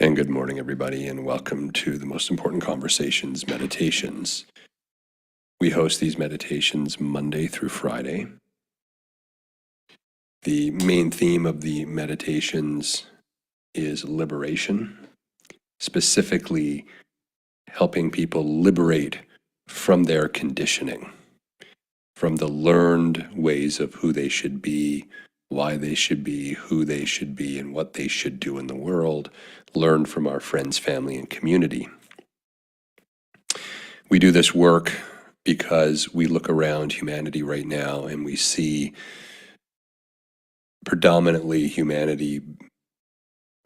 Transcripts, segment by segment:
And good morning, everybody, and welcome to the Most Important Conversations Meditations. We host these meditations Monday through Friday. The main theme of the meditations is liberation, specifically helping people liberate from their conditioning, from the learned ways of who they should be, why they should be, who they should be, and what they should do in the world, learned from our friends, family, and community. We do this work because we look around humanity right now and we see predominantly humanity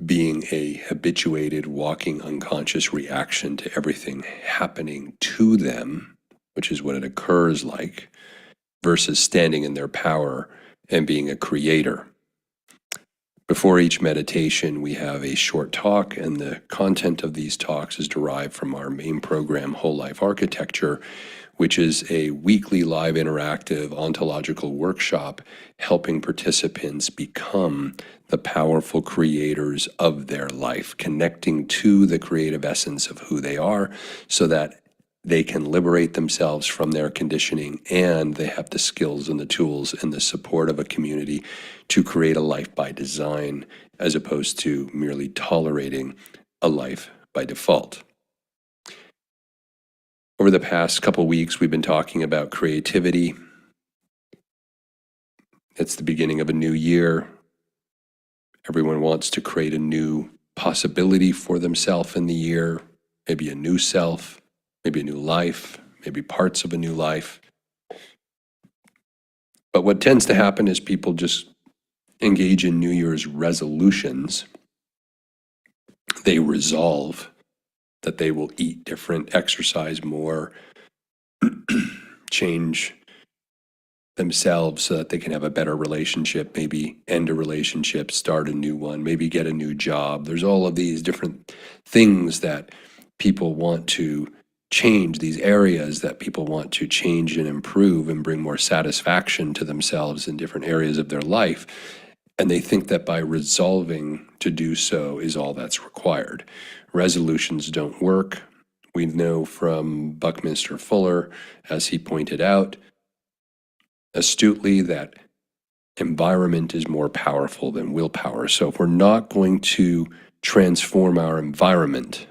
being a habituated, walking, unconscious reaction to everything happening to them, which is what it occurs like, versus standing in their power and being a creator. Before each meditation, we have a short talk, and the content of these talks is derived from our main program, Whole Life Architecture, which is a weekly live interactive ontological workshop helping participants become the powerful creators of their life, connecting to the creative essence of who they are so that they can liberate themselves from their conditioning, and they have the skills and the tools and the support of a community to create a life by design, as opposed to merely tolerating a life by default. Over the past couple weeks, we've been talking about creativity. It's the beginning of a new year. Everyone wants to create a new possibility for themselves in the year, maybe a new self, maybe a new life, maybe parts of a new life. But what tends to happen is people just engage in New Year's resolutions. They resolve that they will eat different, exercise more, change themselves so that they can have a better relationship, maybe end a relationship, start a new one, maybe get a new job. There's all of these different things that people want to change, these areas that people want to change and improve and bring more satisfaction to themselves in different areas of their life. And they think that by resolving to do so is all that's required. Resolutions don't work. We know from Buckminster Fuller, as he pointed out astutely, that environment is more powerful than willpower. So if we're not going to transform our environment,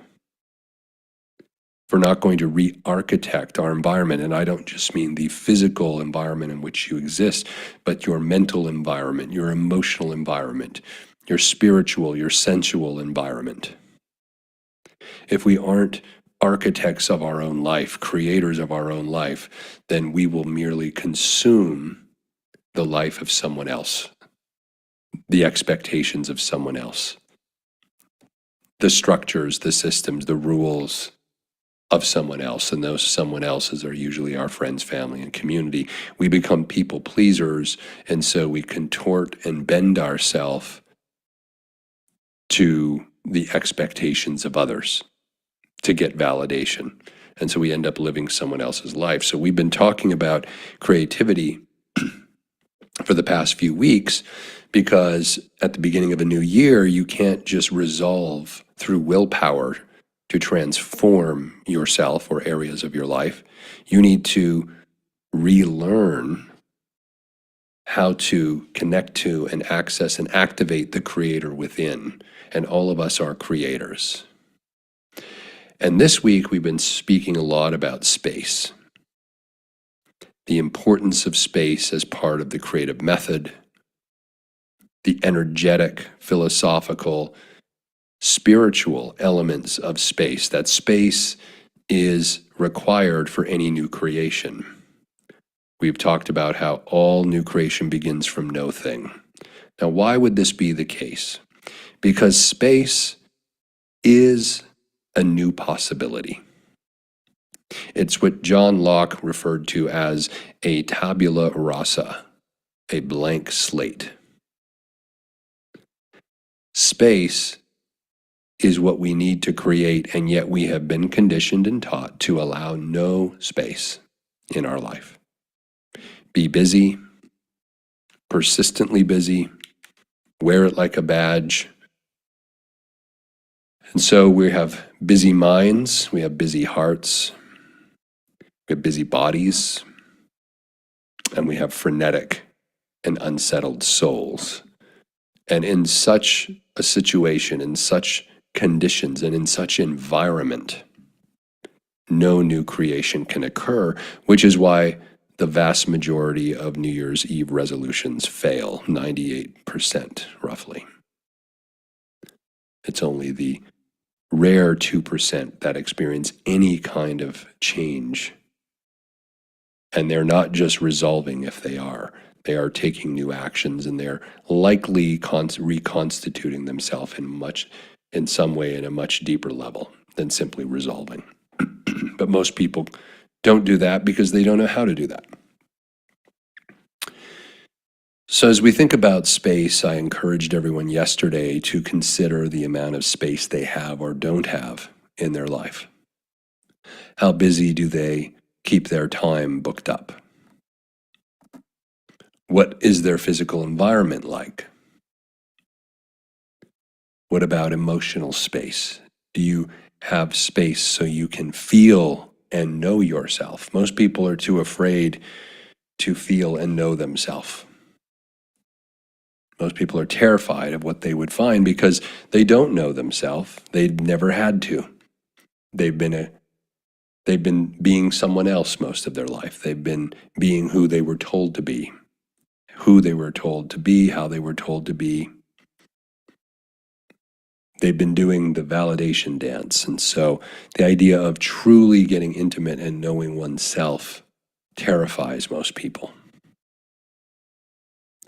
if we're not going to re-architect our environment, and I don't just mean the physical environment in which you exist, but your mental environment, your emotional environment, your spiritual, your sensual environment. If we aren't architects of our own life, creators of our own life, then we will merely consume the life of someone else, the expectations of someone else, the structures, the systems, the rules of someone else, and those someone else's are usually our friends, family, and community. We become people pleasers, and so we contort and bend ourselves to the expectations of others to get validation. And so we end up living someone else's life. So we've been talking about creativity for the past few weeks, because at the beginning of a new year, you can't just resolve through willpower to transform yourself or areas of your life. You need to relearn how to connect to and access and activate the creator within. And all of us are creators. And this week, we've been speaking a lot about space, the importance of space as part of the creative method, the energetic, philosophical, spiritual elements of space, that space is required for any new creation. We've talked about how all new creation begins from no thing. Now, why would this be the case? Because space is a new possibility. It's what John Locke referred to as a tabula rasa, a blank slate. Space is what we need to create, and yet we have been conditioned and taught to allow no space in our life. Be busy, persistently busy, wear it like a badge, And so we have busy minds, we have busy hearts, we have busy bodies, and we have frenetic and unsettled souls. And in such a situation, in such conditions, and in such environment, no new creation can occur, which is why the vast majority of New Year's Eve resolutions fail, 98% roughly. It's only the rare 2% that experience any kind of change. And they're not just resolving if they are taking new actions, and they're likely reconstituting themselves in some way in a much deeper level than simply resolving. But most people don't do that because they don't know how to do that. So as we think about space, I encouraged everyone yesterday to consider the amount of space they have or don't have in their life. How busy do they keep their time booked up? What is their physical environment like? What about emotional space? Do you have space so you can feel and know yourself? Most people are too afraid to feel and know themselves. Most people are terrified of what they would find because they don't know themselves. They've never had to. They've been being someone else most of their life. They've been being who they were told to be, how they were told to be. They've been doing the validation dance. And so the idea of truly getting intimate and knowing oneself terrifies most people.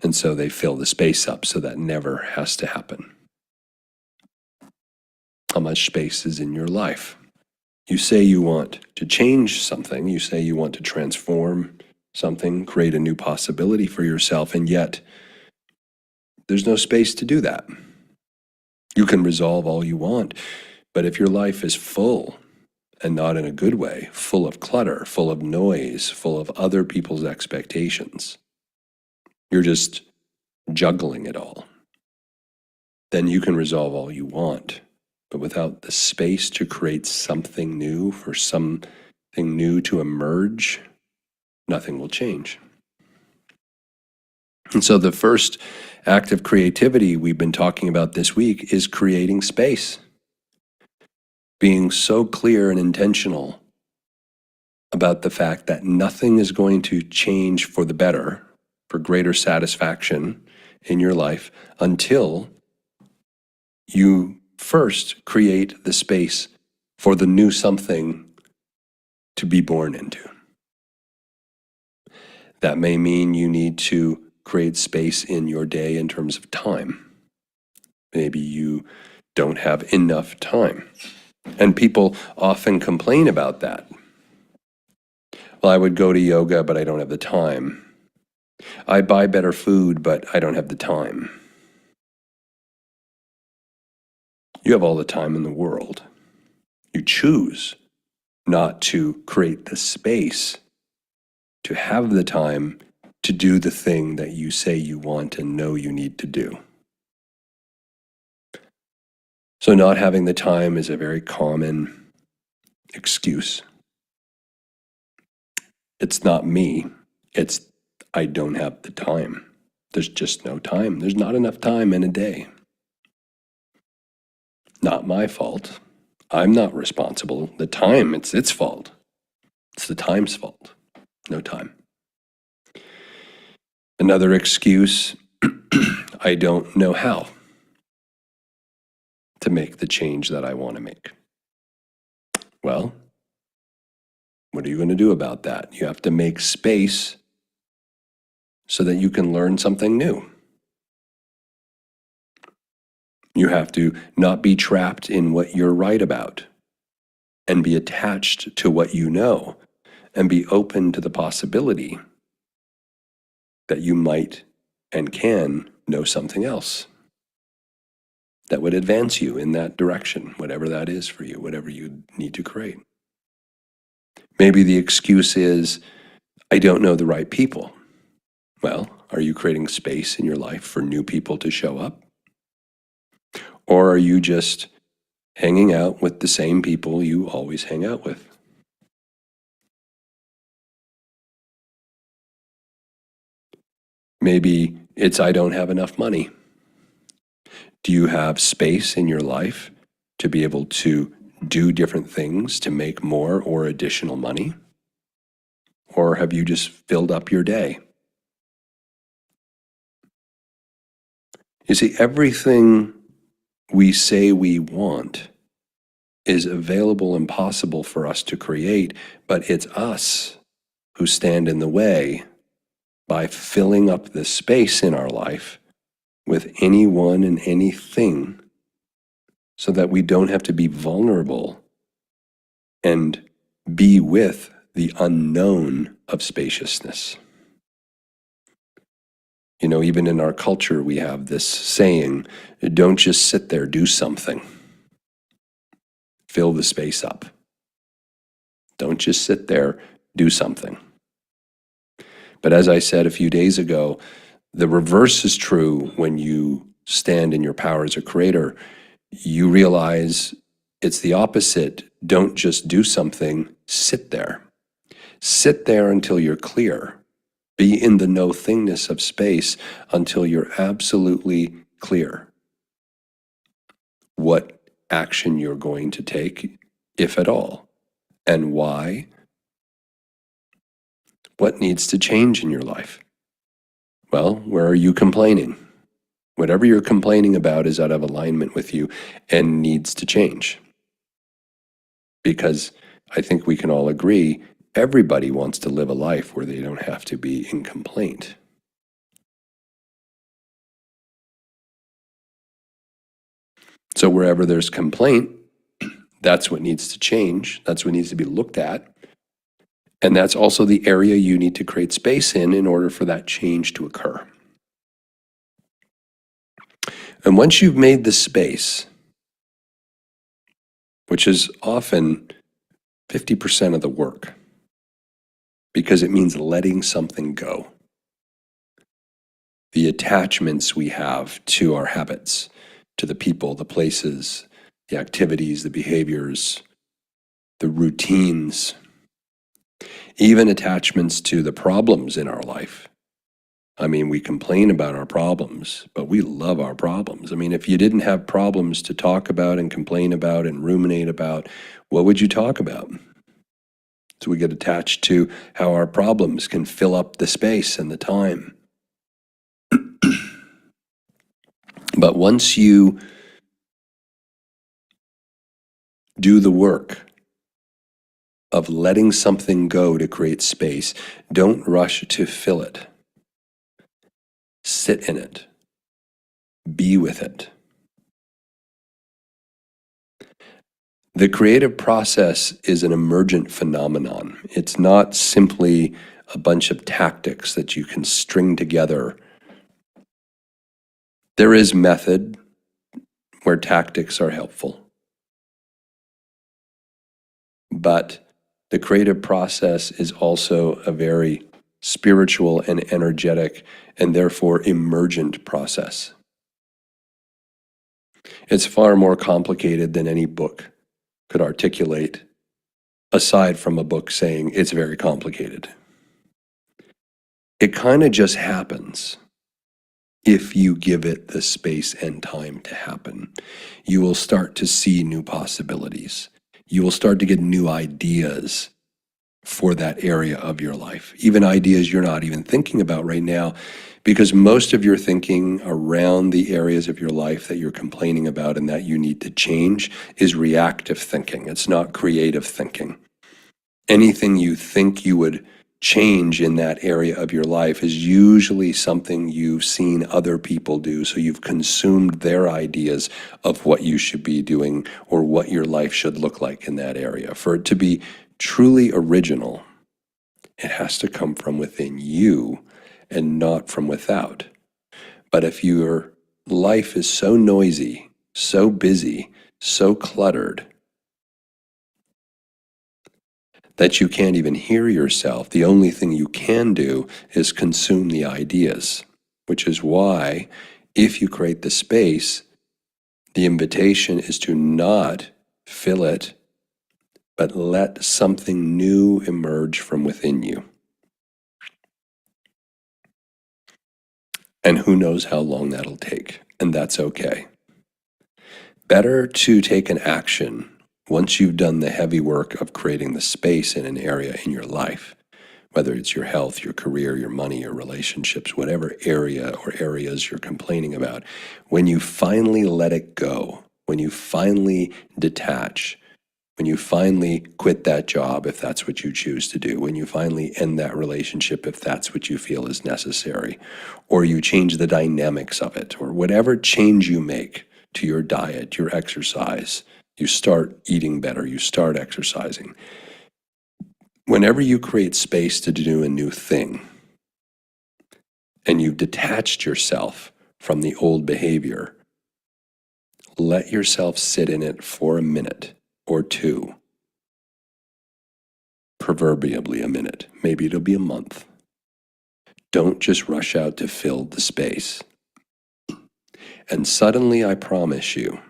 And so they fill the space up so that never has to happen. How much space is in your life? You say you want to change something, you say you want to transform something, create a new possibility for yourself, and yet there's no space to do that. You can resolve all you want, but if your life is full, and not in a good way, full of clutter, full of noise, full of other people's expectations, you're just juggling it all, then you can resolve all you want. But without the space to create something new, for something new to emerge, nothing will change. And so the first act of creativity we've been talking about this week is creating space. Being so clear and intentional about the fact that nothing is going to change for the better, for greater satisfaction in your life, until you first create the space for the new something to be born into. That may mean you need to create space in your day in terms of time. Maybe you don't have enough time. And people often complain about that. Well, I would go to yoga, but I don't have the time. I buy better food, but I don't have the time. You have all the time in the world. You choose not to create the space to have the time to do the thing that you say you want and know you need to do. So not having the time is a very common excuse. It's not me, it's I don't have the time. There's just no time. There's not enough time in a day. Not my fault. I'm not responsible. The time, it's its fault. It's the time's fault. No time. Another excuse, I don't know how to make the change that I want to make. Well, what are you going to do about that? You have to make space so that you can learn something new. You have to not be trapped in what you're right about and be attached to what you know and be open to the possibility that you might and can know something else that would advance you in that direction, whatever that is for you, whatever you need to create. Maybe the excuse is, I don't know the right people. Well, are you creating space in your life for new people to show up? Or are you just hanging out with the same people you always hang out with. Maybe it's I don't have enough money. Do you have space in your life to be able to do different things to make more or additional money? Or have you just filled up your day? You see, everything we say we want is available and possible for us to create, but it's us who stand in the way by filling up the space in our life with anyone and anything so that we don't have to be vulnerable and be with the unknown of spaciousness. You know, even in our culture, we have this saying, don't just sit there, do something. Fill the space up. Don't just sit there, do something. But as I said a few days ago, the reverse is true when you stand in your power as a creator. You realize it's the opposite. Don't just do something, sit there. Sit there until you're clear. Be in the no-thingness of space until you're absolutely clear what action you're going to take, if at all, and why. What needs to change in your life? Well, where are you complaining? Whatever you're complaining about is out of alignment with you and needs to change. Because I think we can all agree, everybody wants to live a life where they don't have to be in complaint. So wherever there's complaint, that's what needs to change. That's what needs to be looked at. And that's also the area you need to create space in order for that change to occur. And once you've made the space, which is often 50% of the work, because it means letting something go. The attachments we have to our habits, to the people, the places, the activities, the behaviors, the routines, even attachments to the problems in our life. I mean, we complain about our problems, but we love our problems. I mean, if you didn't have problems to talk about and complain about and ruminate about, what would you talk about? So we get attached to how our problems can fill up the space and the time. But once you do the work of letting something go to create space, don't rush to fill it. Sit in it. Be with it. The creative process is an emergent phenomenon. It's not simply a bunch of tactics that you can string together. There is method where tactics are helpful. But the creative process is also a very spiritual and energetic and therefore emergent process. It's far more complicated than any book could articulate, aside from a book saying it's very complicated. It kind of just happens if you give it the space and time to happen. You will start to see new possibilities. You will start to get new ideas for that area of your life, even ideas you're not even thinking about right now, because most of your thinking around the areas of your life that you're complaining about and that you need to change is reactive thinking. It's not creative thinking. Anything you think you would change in that area of your life is usually something you've seen other people do, so you've consumed their ideas of what you should be doing or what your life should look like in that area. For it to be truly original, it has to come from within you and not from without. But if your life is so noisy, so busy, so cluttered, that you can't even hear yourself, the only thing you can do is consume the ideas, which is why if you create the space, The invitation is to not fill it, but let something new emerge from within you. And who knows how long that'll take, and that's okay. Better to take an action once you've done the heavy work of creating the space in an area in your life, whether it's your health, your career, your money, your relationships, whatever area or areas you're complaining about. When you finally let it go, when you finally detach, when you finally quit that job, if that's what you choose to do, when you finally end that relationship, if that's what you feel is necessary, or you change the dynamics of it, or whatever change you make to your diet, your exercise, you start eating better, you start exercising. Whenever you create space to do a new thing and you've detached yourself from the old behavior, let yourself sit in it for a minute or two. Proverbially a minute, maybe it'll be a month. Don't just rush out to fill the space. And suddenly, I promise you,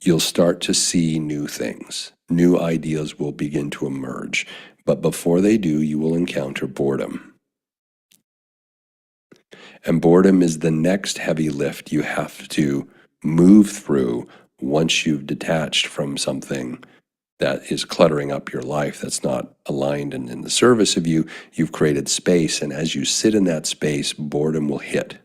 you'll start to see new things. New ideas will begin to emerge. But before they do, you will encounter boredom. And boredom is the next heavy lift you have to move through once you've detached from something that is cluttering up your life, that's not aligned and in the service of you. You've created space, and as you sit in that space, boredom will hit.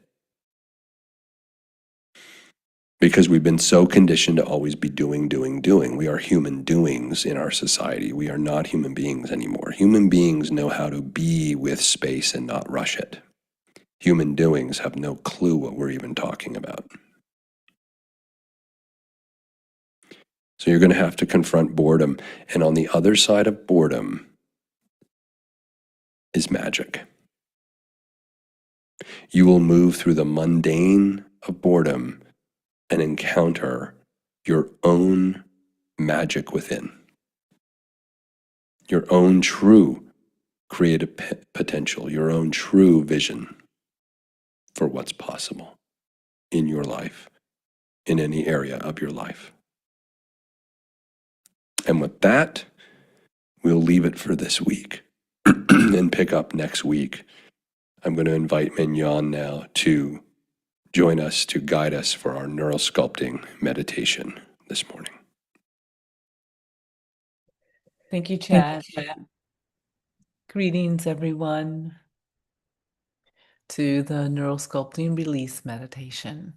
Because we've been so conditioned to always be doing, doing, doing. We are human doings in our society. We are not human beings anymore. Human beings know how to be with space and not rush it. Human doings have no clue what we're even talking about. So you're going to have to confront boredom. And on the other side of boredom is magic. You will move through the mundane of boredom and encounter your own magic within, your own true creative potential, your own true vision for what's possible in your life, in any area of your life. And with that, we'll leave it for this week and pick up next week. I'm going to invite Mignon now to join us to guide us for our neural sculpting meditation this morning. Thank you, Chad. Greetings, everyone, to the neural sculpting release meditation.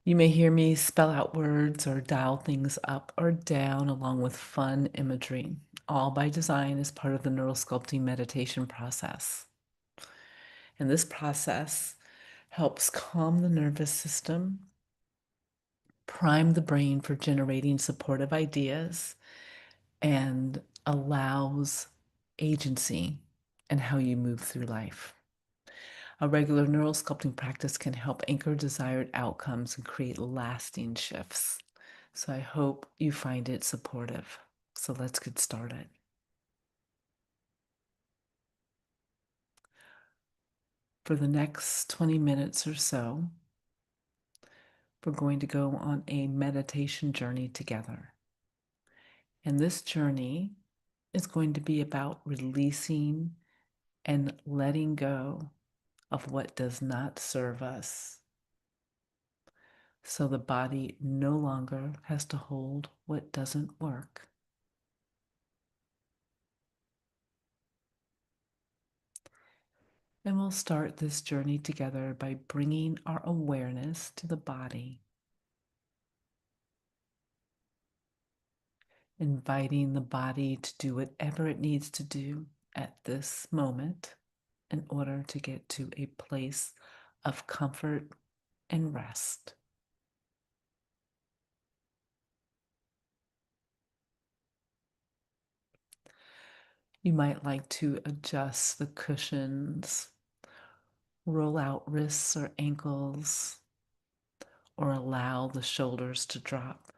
You may hear me spell out words or dial things up or down along with fun imagery, all by design as part of the neural sculpting meditation process. And this process helps calm the nervous system, prime the brain for generating supportive ideas, and allows agency in how you move through life. A regular neural sculpting practice can help anchor desired outcomes and create lasting shifts. So I hope you find it supportive. So let's get started. For the next 20 minutes or so, we're going to go on a meditation journey together. And this journey is going to be about releasing and letting go of what does not serve us. So the body no longer has to hold what doesn't work. And we'll start this journey together by bringing our awareness to the body, inviting the body to do whatever it needs to do at this moment in order to get to a place of comfort and rest. You might like to adjust the cushions, roll out wrists or ankles, or allow the shoulders to drop.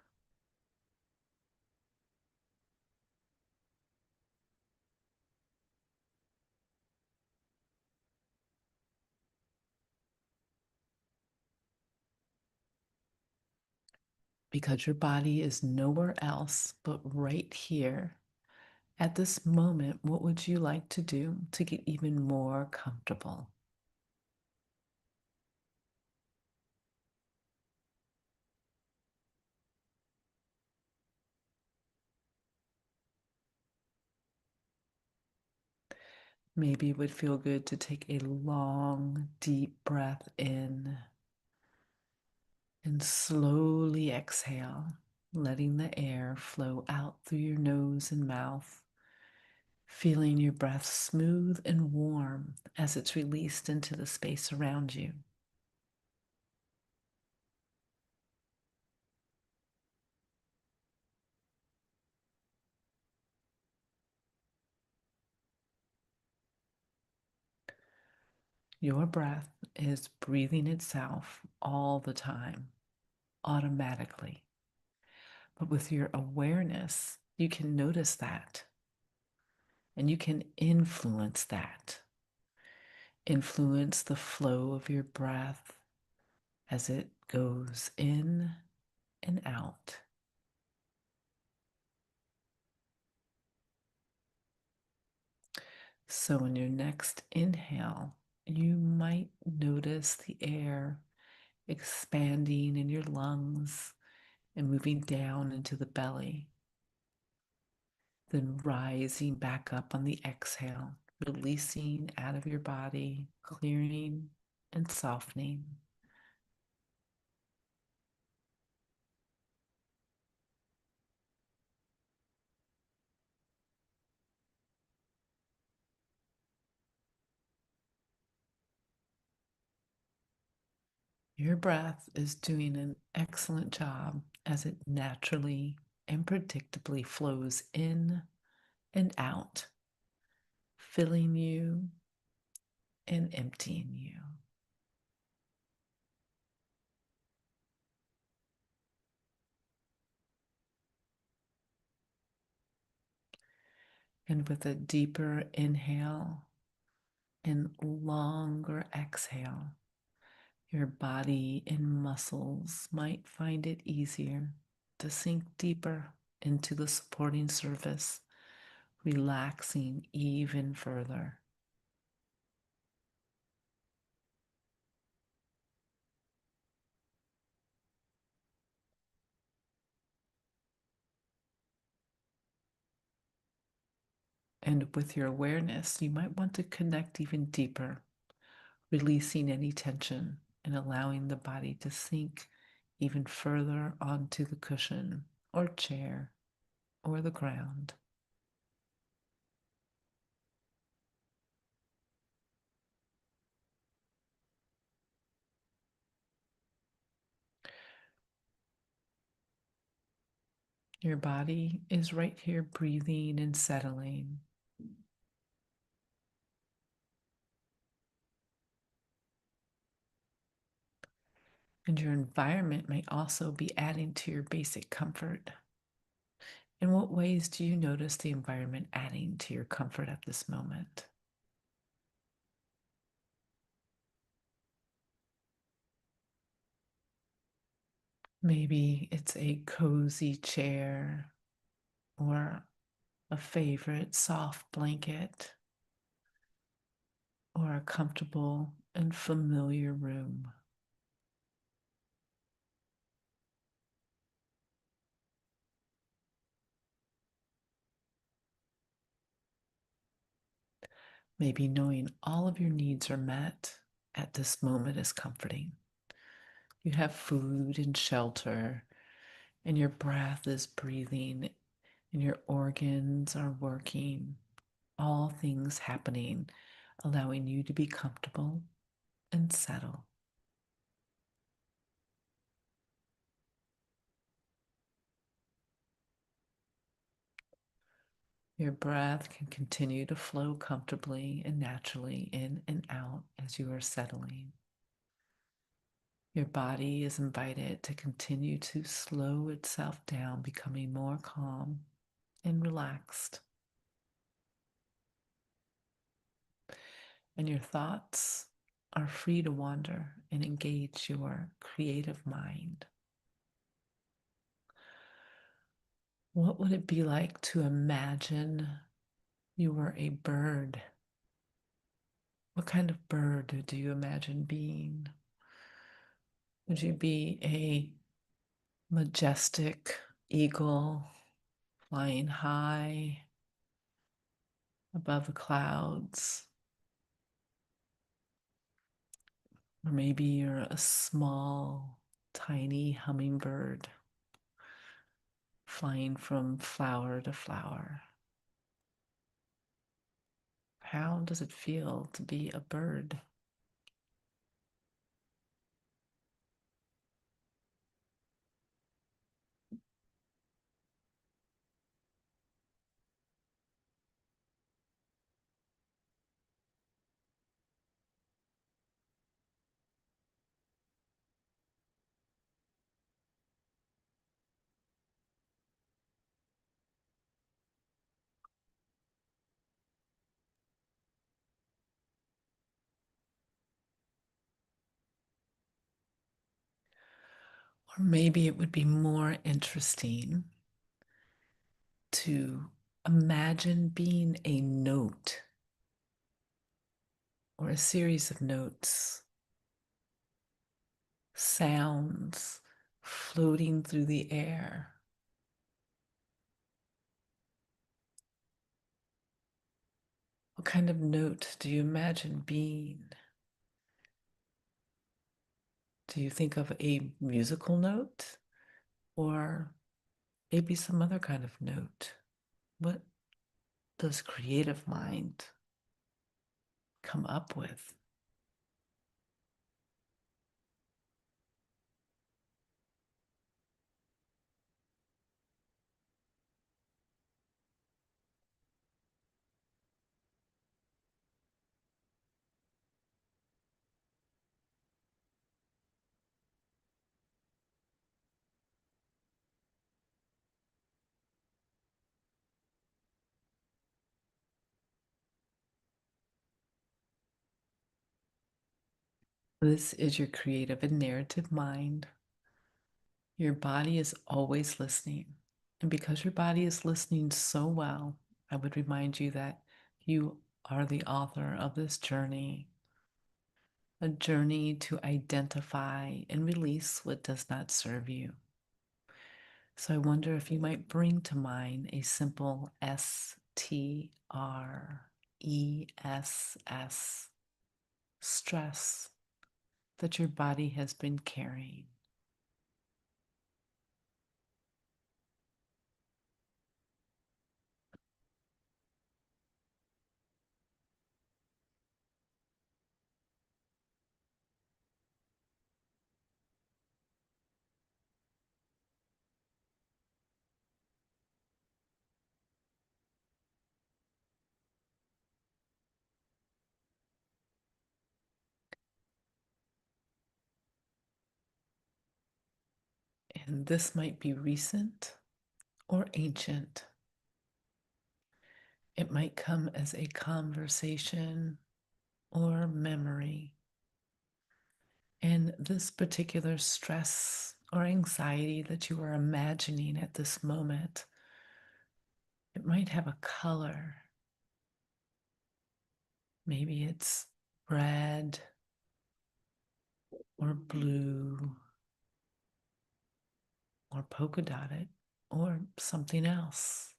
because your body is nowhere else but right here. At this moment, what would you like to do to get even more comfortable? Maybe it would feel good to take a long, deep breath in and slowly exhale, letting the air flow out through your nose and mouth, feeling your breath smooth and warm as it's released into the space around you. Your breath is breathing itself all the time, automatically. But with your awareness, you can notice that and you can influence that. Influence the flow of your breath as it goes in and out. So, in your next inhale, you might notice the air expanding in your lungs and moving down into the belly, then rising back up on the exhale, releasing out of your body, clearing and softening. Your breath is doing an excellent job as it naturally and predictably flows in and out, filling you and emptying you. And with a deeper inhale and longer exhale, your body and muscles might find it easier to sink deeper into the supporting surface, relaxing even further. And with your awareness, you might want to connect even deeper, releasing any tension and allowing the body to sink even further onto the cushion or chair or the ground. Your body is right here breathing and settling. And your environment may also be adding to your basic comfort. In what ways do you notice the environment adding to your comfort at this moment? Maybe it's a cozy chair or a favorite soft blanket or a comfortable and familiar room. Maybe knowing all of your needs are met at this moment is comforting. You have food and shelter, and your breath is breathing, and your organs are working, all things happening, allowing you to be comfortable and settle. Your breath can continue to flow comfortably and naturally in and out as you are settling. Your body is invited to continue to slow itself down, becoming more calm and relaxed. And your thoughts are free to wander and engage your creative mind. What would it be like to imagine you were a bird? What kind of bird do you imagine being? Would you be a majestic eagle flying high above the clouds? Or maybe you're a small, tiny hummingbird flying from flower to flower. How does it feel to be a bird? Or maybe it would be more interesting to imagine being a note or a series of notes, sounds floating through the air. What kind of note do you imagine being? Do you think of a musical note or maybe some other kind of note? What does creative mind come up with? This is your creative and narrative mind. Your body is always listening. And because your body is listening so well, I would remind you that you are the author of this journey, a journey to identify and release what does not serve you. So I wonder if you might bring to mind a simple STRESS, stress, that your body has been carrying. And this might be recent or ancient. It might come as a conversation or memory. And this particular stress or anxiety that you are imagining at this moment, it might have a color. Maybe it's red or blue or polka dotted or something else.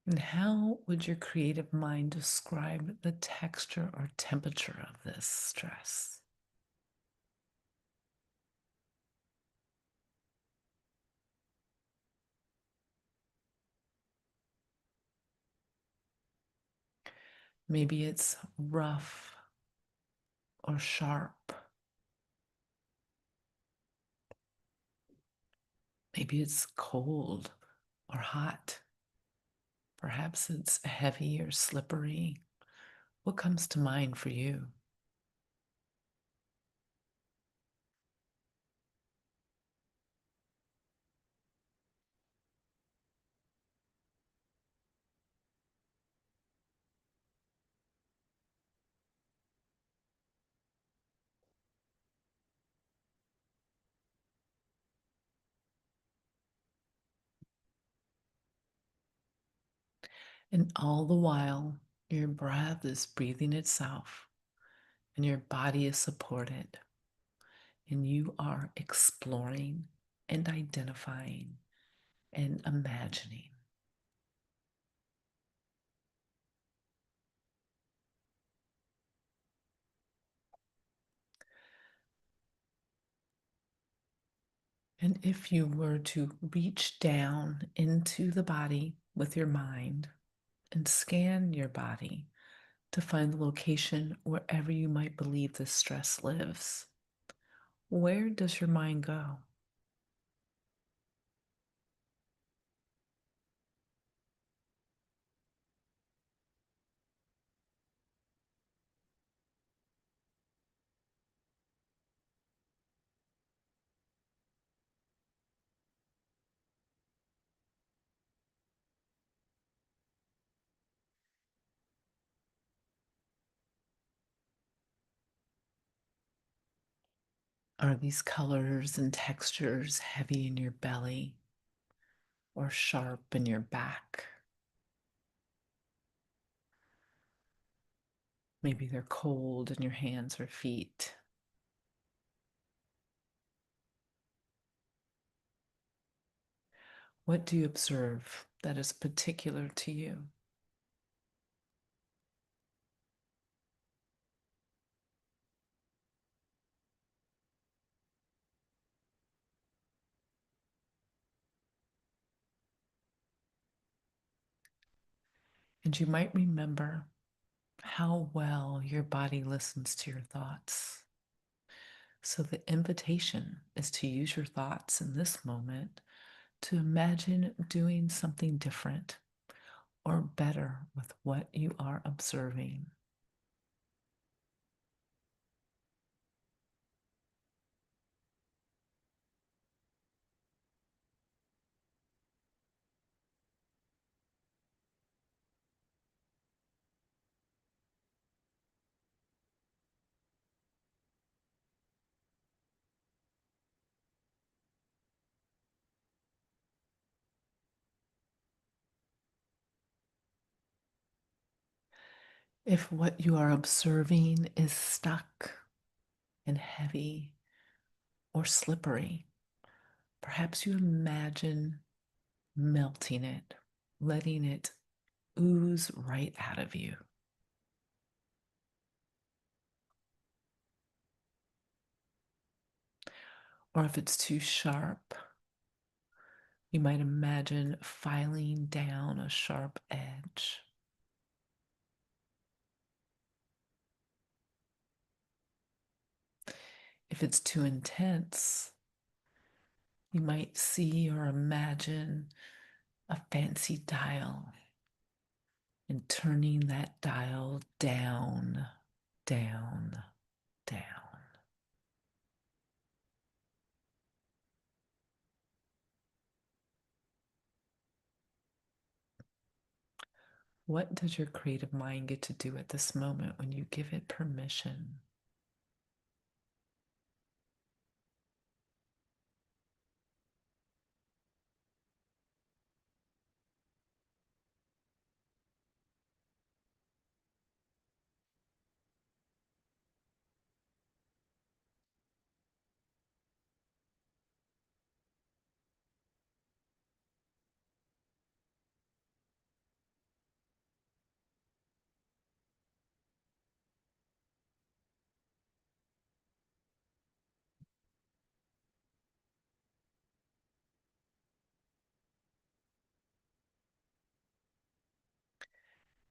And how would your creative mind describe the texture or temperature of this stress? Maybe it's rough or sharp. Maybe it's cold or hot. Perhaps it's heavy or slippery. What comes to mind for you? And all the while, your breath is breathing itself and your body is supported, and you are exploring and identifying and imagining. And if you were to reach down into the body with your mind and scan your body to find the location wherever you might believe the stress lives, where does your mind go? Are these colors and textures heavy in your belly or sharp in your back? Maybe they're cold in your hands or feet. What do you observe that is particular to you? And you might remember how well your body listens to your thoughts. So, the invitation is to use your thoughts in this moment to imagine doing something different or better with what you are observing. If what you are observing is stuck and heavy or slippery, perhaps you imagine melting it, letting it ooze right out of you. Or if it's too sharp, you might imagine filing down a sharp edge. If it's too intense, you might see or imagine a fancy dial and turning that dial down, down, down. What does your creative mind get to do at this moment when you give it permission?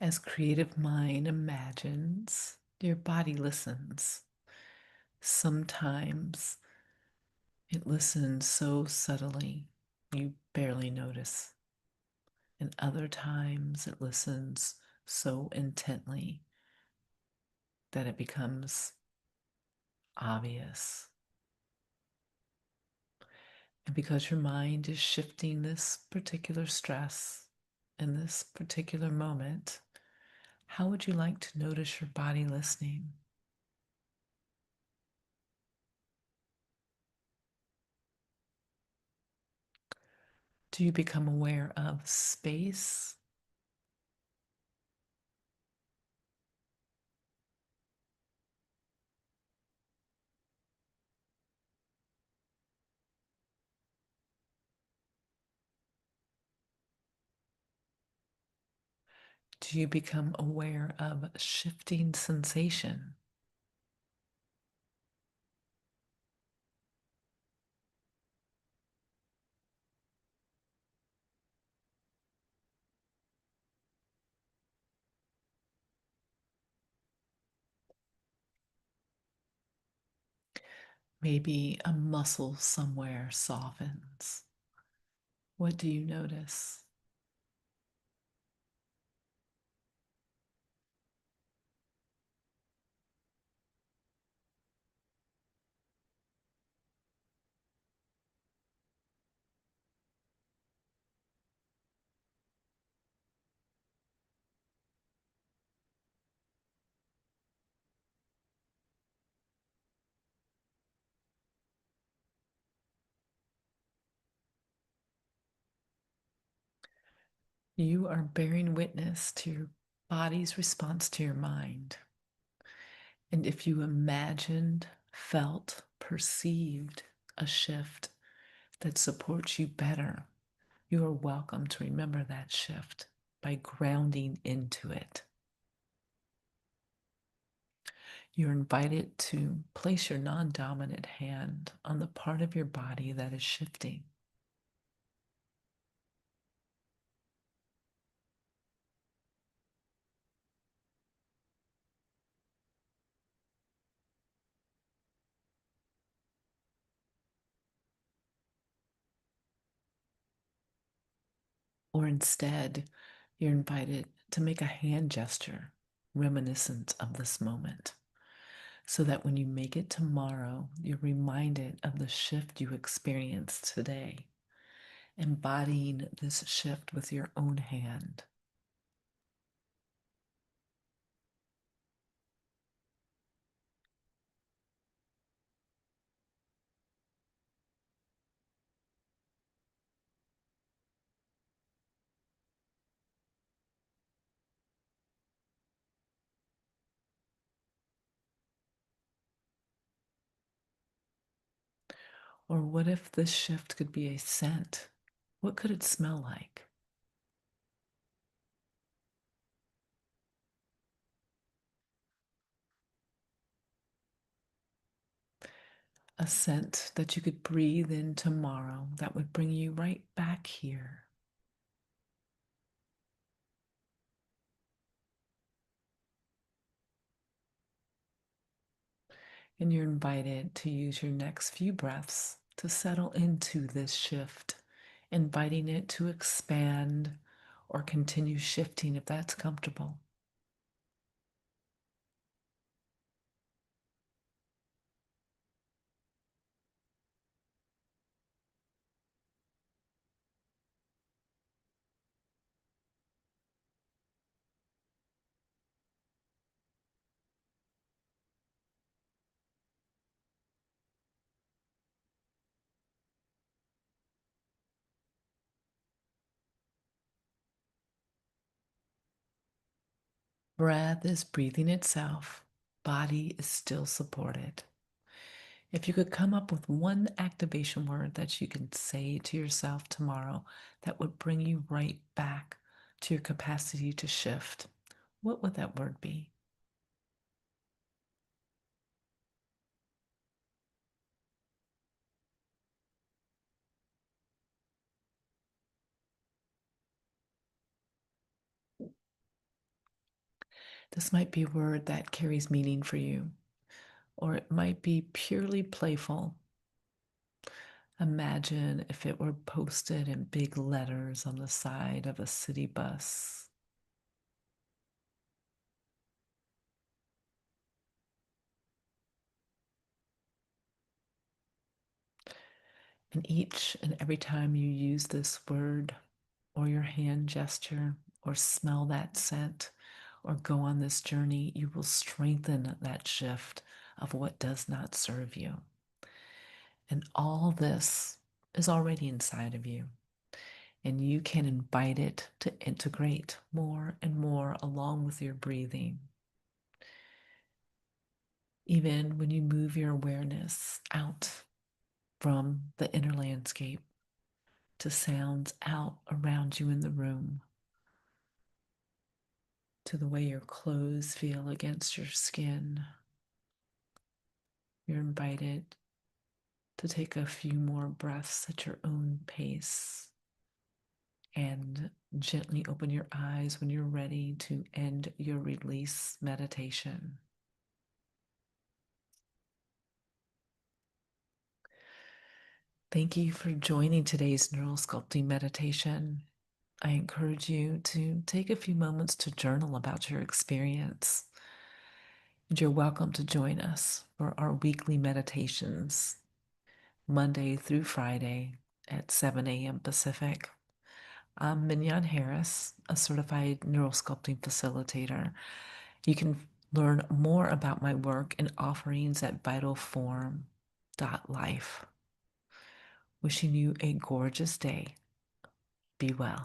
As creative mind imagines, your body listens. Sometimes it listens so subtly you barely notice. And other times it listens so intently that it becomes obvious. And because your mind is shifting this particular stress in this particular moment, how would you like to notice your body listening? Do you become aware of space Do you become aware of shifting sensation? Maybe a muscle somewhere softens. What do you notice? You are bearing witness to your body's response to your mind. And if you imagined, felt, perceived a shift that supports you better, you are welcome to remember that shift by grounding into it. You're invited to place your non dominant hand on the part of your body that is shifting. Or instead, you're invited to make a hand gesture reminiscent of this moment, so that when you make it tomorrow, you're reminded of the shift you experienced today, embodying this shift with your own hand. Or what if this shift could be a scent? What could it smell like? A scent that you could breathe in tomorrow that would bring you right back here. And you're invited to use your next few breaths to settle into this shift, inviting it to expand or continue shifting if that's comfortable. Breath is breathing itself, body is still supported. If you could come up with one activation word that you can say to yourself tomorrow that would bring you right back to your capacity to shift, what would that word be? This might be a word that carries meaning for you, or it might be purely playful. Imagine if it were posted in big letters on the side of a city bus. And each and every time you use this word or your hand gesture or smell that scent or go on this journey, you will strengthen that shift of what does not serve you. And all this is already inside of you. And you can invite it to integrate more and more along with your breathing. Even when you move your awareness out from the inner landscape to sounds out around you in the room, to the way your clothes feel against your skin. You're invited to take a few more breaths at your own pace and gently open your eyes when you're ready to end your release meditation. Thank you for joining today's neural sculpting meditation. I encourage you to take a few moments to journal about your experience. And you're welcome to join us for our weekly meditations, Monday through Friday at 7 a.m. Pacific. I'm Mignon Harris, a certified neural sculpting facilitator. You can learn more about my work and offerings at vitalform.life. Wishing you a gorgeous day. Be well.